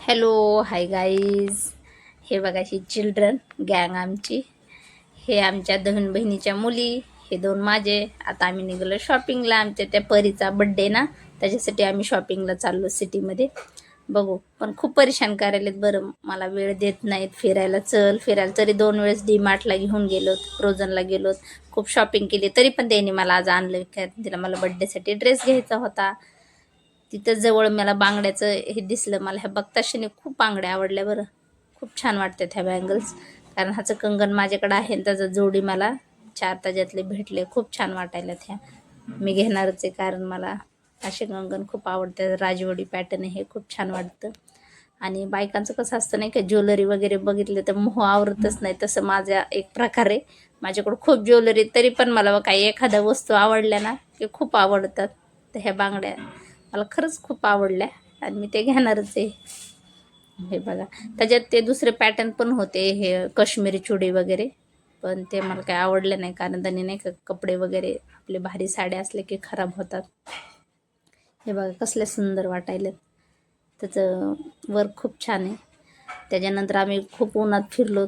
Hello hi guys. हे बघा ही children गँग आमची. हे आमच्या दोन बहिणीच्या मुली, हे दोन माझे. आता आम्ही निघालो शॉपिंगला. आमच्या त्या परीचा बड्डे ना, त्याच्यासाठी आम्ही शॉपिंगला चाललो सिटीमध्ये. बघू, पण खूप परेशान करायलेत बरं. मला वेळ देत नाहीत फिरायला. फिरायला तरी 2 वेळेस डीमार्टला घेऊन गेलोत, फ्रोझनला गेलोत, खूप शॉपिंग केली. तरी पण त्यांनी मला आज आणलं. तिला मला बड्डेसाठी ड्रेस घ्यायचा होता. तिथं जवळ मला बांगड्याचं हे दिसलं. मला ह्या बघताशीने खूप बांगड्या आवडल्या बरं. खूप छान वाटतात ह्या बँगल्स. कारण ह्याचं कंगन माझ्याकडे आहे आणि त्याचं जोडी मला 4 ताज्यातले भेटले. खूप छान वाटायला ह्या. मी घेणारच आहे कारण मला असे कंगन खूप आवडतात. राजवाडी पॅटर्न हे खूप छान वाटतं. आणि बायकांचं कसं असतं नाही का, ज्वेलरी वगैरे बघितलं तर मोह आवरतच नाही. तसं माझ्या एक प्रकारे माझ्याकडं खूप ज्वेलरी, तरी पण मला काही एखाद्या वस्तू आवडल्या ना की खूप आवडतात. तर ह्या बांगड्या मला खरंच खूप आवडल्या आणि मी ते घेणारच आहे. हे बघा, त्याच्यात ते दुसरे पॅटर्न पण होते, हे काश्मीरी चुडी वगैरे, पण ते मला काही आवडलं नाही. कारण त्यांनी नाही का कपडे वगैरे आपले भारी साड्या असले की खराब होतात. हे बघा कसले सुंदर वाटायले. त्याचं वर्क खूप छान आहे. त्याच्यानंतर आम्ही खूप उन्हात फिरलो,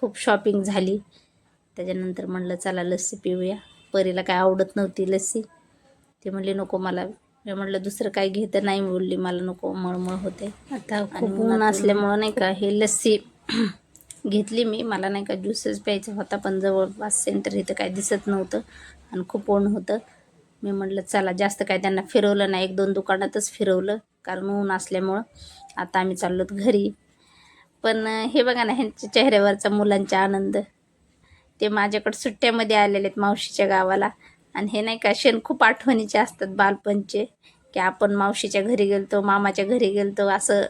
खूप शॉपिंग झाली. त्याच्यानंतर म्हणलं चला लस्सी पिऊया. परीला काय आवडत नव्हती लस्सी. ते म्हणले नको मला. मी म्हटलं दुसरं काही घेतं नाही, बोलली मला नको, मळमळ होते. आता खूप ऊन असल्यामुळं नाही का हे लस्सी घेतली मी. मला नाही का ज्यूसच प्यायचा होता, पण जवळपास सेंटर इथं काही दिसत नव्हतं आणि खूप ऊन होतं. मी म्हटलं चला, जास्त काय त्यांना फिरवलं नाही, 1-2 दुकानातच फिरवलं कारण ऊन असल्यामुळं. आता आम्ही चाललोत घरी. पण हे बघा ना, ह्यांच्या चेहऱ्यावरचा मुलांचा आनंद. ते माझ्याकडे सुट्ट्यामध्ये आलेले आहेत मावशीच्या गावाला. आणि हे नाही का क्षण खूप आठवणीचे असतात बालपणचे, की आपण मावशीच्या घरी गेलतो, मामाच्या घरी गेलतो, असं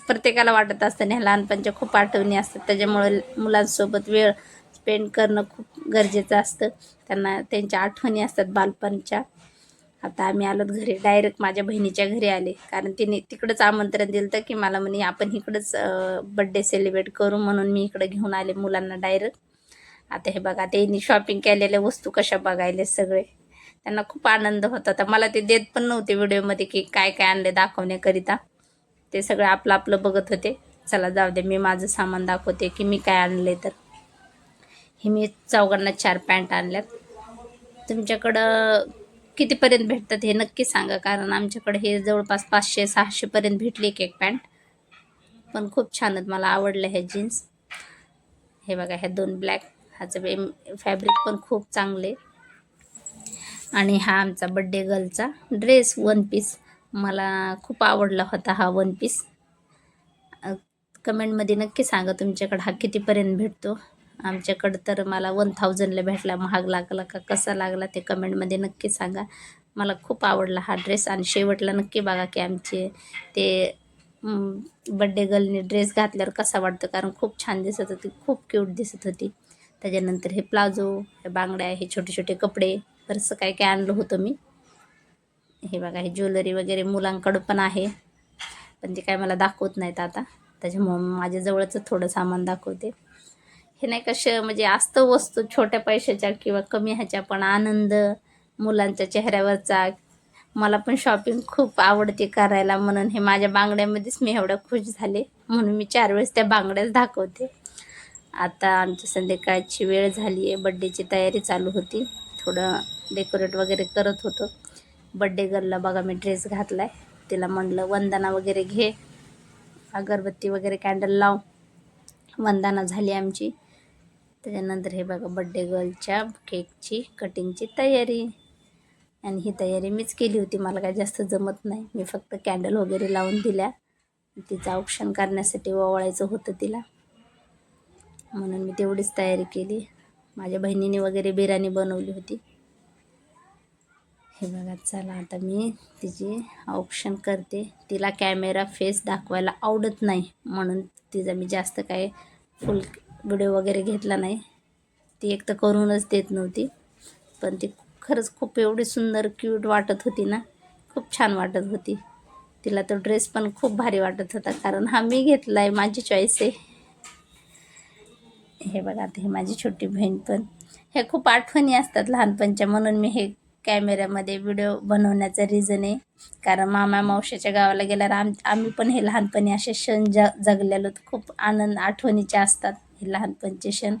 प्रत्येकाला वाटत असतं. आणि ह्या लहानपणच्या खूप आठवणी असतात. त्याच्यामुळे मुलांसोबत वेळ स्पेंड करणं खूप गरजेचं असतं. त्यांना त्यांच्या आठवणी असतात बालपणच्या. आता आम्ही आलोत घरी. डायरेक्ट माझ्या बहिणीच्या घरी आले, कारण तिने तिकडंच आमंत्रण दिलं होतं की मला म्हणे आपण इकडंच बड्डे सेलिब्रेट करू, म्हणून मी इकडं घेऊन आले मुलांना डायरेक्ट. आता हे बघा, त्यांनी शॉपिंग केलेल्या वस्तू कशा बघायले सगळे. त्यांना खूप आनंद होता. तर मला ते देत पण नव्हते व्हिडिओमध्ये की काय काय आणले दाखवण्याकरिता. ते सगळं आपलं आपलं बघत होते. चला जाऊ दे, मी माझं सामान दाखवते की मी काय आणले. तर हे मी चौघांना 4 पॅन्ट आणल्यात. तुमच्याकडं कितीपर्यंत भेटतात हे नक्की सांगा, कारण आमच्याकडे हे जवळपास 500-600 पर्यंत भेटली एक पॅन्ट. पण खूप छान आहेत, मला आवडल्या ह्या जीन्स. हे बघा, ह्या 2 ब्लॅक. ह्याचं फॅब्रिक पण खूप चांगले. आणि हा आमचा बड्डे गर्लचा ड्रेस, 1 पीस. मला खूप आवडला होता हा 1 पीस. कमेंटमध्ये नक्की सांगा तुमच्याकडं हा कितीपर्यंत भेटतो. आमच्याकडं तर मला 1000ला भेटला. महाग लागला का कसा लागला ते कमेंटमध्ये नक्की सांगा. मला खूप आवडला हा ड्रेस. आणि शेवटला नक्की बघा की आमचे ते बड्डे गर्लने ड्रेस घातल्यावर कसा वाटतो, कारण खूप छान दिसत होती, खूप क्यूट दिसत होती. त्याच्यानंतर हे प्लाझो, हे बांगड्या, हे छोटे छोटे कपडे, बरंचसं काय काय आणलं होतं मी. हे बघा, हे ज्वेलरी वगैरे मुलांकडं पण आहे, पण ते काय मला दाखवत नाहीत आता. त्याच्यामुळं माझ्याजवळच थोडं सामान दाखवते. हे नाही कशा म्हणजे असतं वस्तू छोट्या पैशाच्या किंवा कमी ह्याच्या, पण आनंद मुलांच्या चेहऱ्यावरचा. मला पण शॉपिंग खूप आवडते करायला, म्हणून हे माझ्या बांगड्यामध्येच मी एवढं खुश झाले, म्हणून मी 4 वेळेस त्या बांगड्याच दाखवते. आता आमची संध्याकाळची वेळ झाली आहे. बड्डेची तयारी चालू होती. थोडं डेकोरेट वगैरे करत होतो. बड्डे गर्लला बघा मी ड्रेस घातला आहे. तिला म्हणलं वंदना वगैरे घे, अगरबत्ती वगैरे कॅन्डल लाव. वंदना झाली आमची. त्याच्यानंतर हे बघा, बड्डे गर्लच्या केकची कटिंगची तयारी. आणि ही तयारी मीच केली होती. मला काय जास्त जमत नाही. मी फक्त कॅन्डल वगैरे लावून दिल्या. तिचं औक्षण करण्यासाठी ओवाळायचं होतं तिला, म्हणून मी तेवढीच तयारी केली. माझ्या बहिणीने वगैरे बिर्याणी बनवली होती. हे बघा, चला आता मी तिची औक्षण करते. तिला कॅमेरा फेस दाखवायला आवडत नाही, म्हणून तिचा मी जास्त काय फुल व्हिडिओ वगैरे घेतला नाही. ती एक तर करूनच देत नव्हती, पण ती खरंच खूप एवढी सुंदर क्यूट वाटत होती ना, खूप छान वाटत होती. तिला तो ड्रेस पण खूप भारी वाटत होता, कारण हा मी घेतला आहे, माझी चॉईस आहे. हे बघा, आता हे माझी छोटी बहीण पण. हे खूप आठवणी असतात लहानपणच्या, म्हणून मी हे कॅमेऱ्यामध्ये व्हिडिओ बनवण्याचं रिझन आहे, कारण मामा मावशीच्या गावाला गेल्यावर आम्ही पण हे लहानपणी असे क्षण जगलेलो. खूप आठवणीचे असतात हे लहानपणचे क्षण.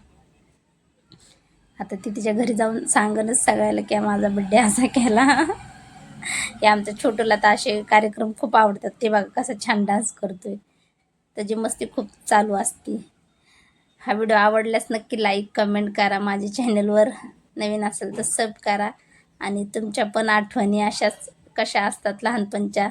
आता ती तिच्या घरी जाऊन सांगणच सगळ्याला की माझा बड्डे असा केला. हे आमच्या छोटूला तर असे कार्यक्रम खूप आवडतात. ते बघा कसं छान डान्स करतोय. त्याची मस्ती खूप चालू असते. हा व्हिडिओ आवडल्यास नक्की लाईक कमेंट करा. माझ्या चॅनलवर नवीन असेल तर सब करा. आणि तुमच्या पण आठवणी अशाच कशा असतात लहानपणच्या